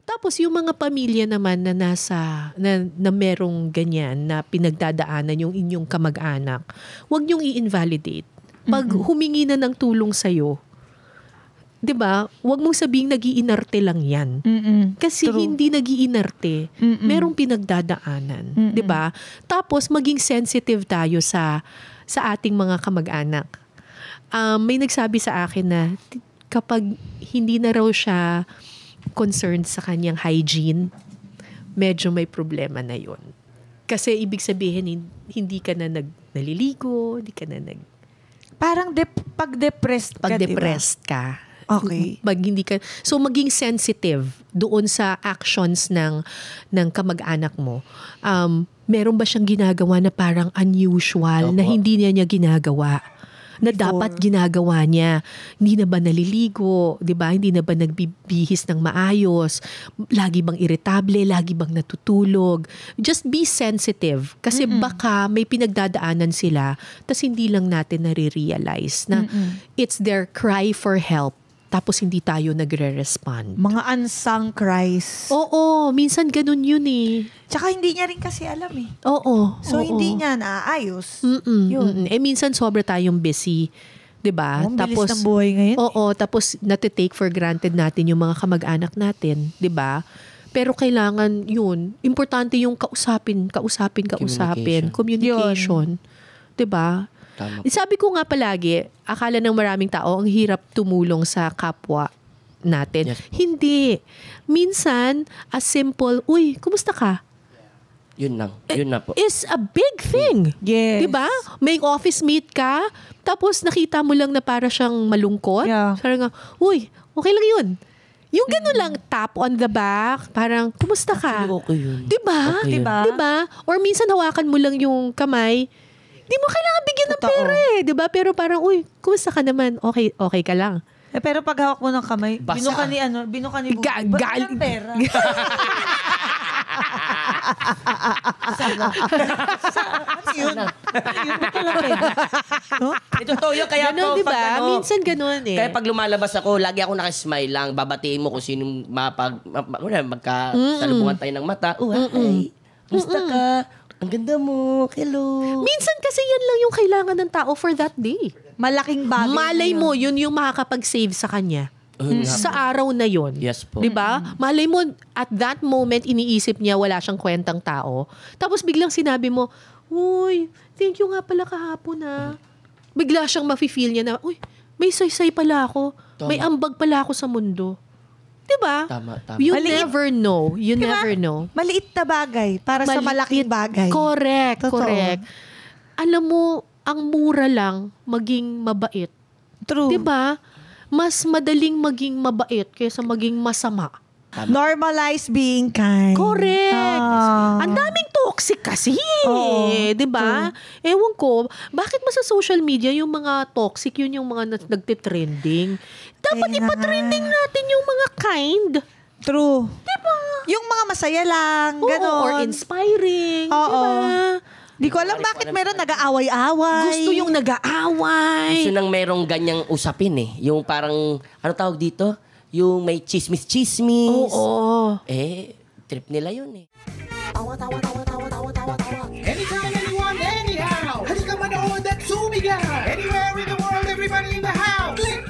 Tapos yung mga pamilya naman na na merong ganyan na pinagdadaanan yung inyong kamag-anak, huwag niyong i-invalidate. Pag humingi na ng tulong sa'yo, 'di ba? Huwag mong sabihing nag-iinarte lang 'yan. Kasi hindi nag-iinarte. Merong pinagdadaanan, 'di ba? Tapos maging sensitive tayo sa ating mga kamag-anak. May nagsabi sa akin na kapag hindi na raw siya concerned sa kanyang hygiene, medyo may problema na 'yon. Kasi ibig sabihin hindi ka na naliligo, hindi ka na parang pag-depressed ka, pag-depressed ka. Okay. So maging sensitive doon sa actions ng kamag-anak mo. Meron ba siyang ginagawa na parang unusual na hindi niya ginagawa? Na dapat ginagawa niya. Hindi na ba naliligo? 'Di ba? Hindi na ba nagbibihis ng maayos? Lagi bang irritable? Lagi bang natutulog? Just be sensitive. Kasi baka may pinagdadaanan sila tas hindi lang natin nare-realize na it's their cry for help. Tapos hindi tayo nagre-respond. Mga unsung cries. Oo, minsan ganun yun eh. Tsaka hindi niya rin kasi alam eh. Oo. So hindi niya naaayos. Yun. Minsan sobra tayong busy. 'Di ba? Tapos bilis ng buhay ngayon. Oo, tapos nati-take for granted natin yung mga kamag-anak natin, 'di ba? Pero kailangan yun, importante yung kausapin. Communication. 'Di ba? Sabi ko nga palagi, akala ng maraming tao, ang hirap tumulong sa kapwa natin. Yes. Hindi. Minsan, as simple, uy, kumusta ka? Yun lang. Yun na po. Is a big thing. Yes. Diba? May office mate ka, tapos nakita mo lang na para siyang malungkot. Yeah. Parang nga, uy, okay lang yun. Yung gano'n lang, tap on the back, parang, kumusta ka? Actually, okay yun. Diba? Okay yun. Diba? Or minsan hawakan mo lang yung kamay, di mo kailangan bigyan ng pera eh. Diba? Pero parang, uy, kumusta ka naman? Okay ka lang. Pero pag hawak mo ng kamay, Basa. binuka ni Buboy. Ba't ng pera? Yun. Ba't walang pera? Ito Toyo, kaya Ganon, po diba? pag Minsan ganon eh. Kaya pag lumalabas ako, lagi ako nakasmile lang. Babatiin mo kung sinong magkasalubungan tayo ng mata. Hi, kumusta ka? Ang ganda mo. Hello. Minsan kasi yan lang yung kailangan ng tao for that day. Malaking bagay. Malay mo, yun yung makakapag-save sa kanya. Sa araw na yun. Yes po. Diba? Malay mo, at that moment, iniisip niya wala siyang kwentang tao. Tapos biglang sinabi mo, uy, thank you nga pala kahapon na. Bigla siyang mafe-feel niya na, uy, may saysay pala ako. May ambag pala ako sa mundo. Diba? Tama. You never know. You never know. Maliit na bagay para sa malaking bagay. Correct. Totoo. Correct. Alam mo, ang mura lang maging mabait. True. Diba? Mas madaling maging mabait kaysa maging masama. Normalize being kind. Correct. Ang daming toxic kasi. Diba? Ewan ko, bakit ba sa social media yung mga toxic, yun yung mga nagtitrending? Dapat ipatrending natin yung mga kind. True. Diba? Yung mga masaya lang, gano'n. Or inspiring. Oo. Diba? Di ko alam bakit meron nag-aaway-away. Gusto yung nag-aaway. Gusto nang merong ganyang usapin eh. Yung parang, ano tawag dito? Yung may chismis-chismis. Oo. Trip nila yun eh. Anytime, anyone, anyhow. Halika manood at sumigaw. Anywhere in the world, everybody in the house. Click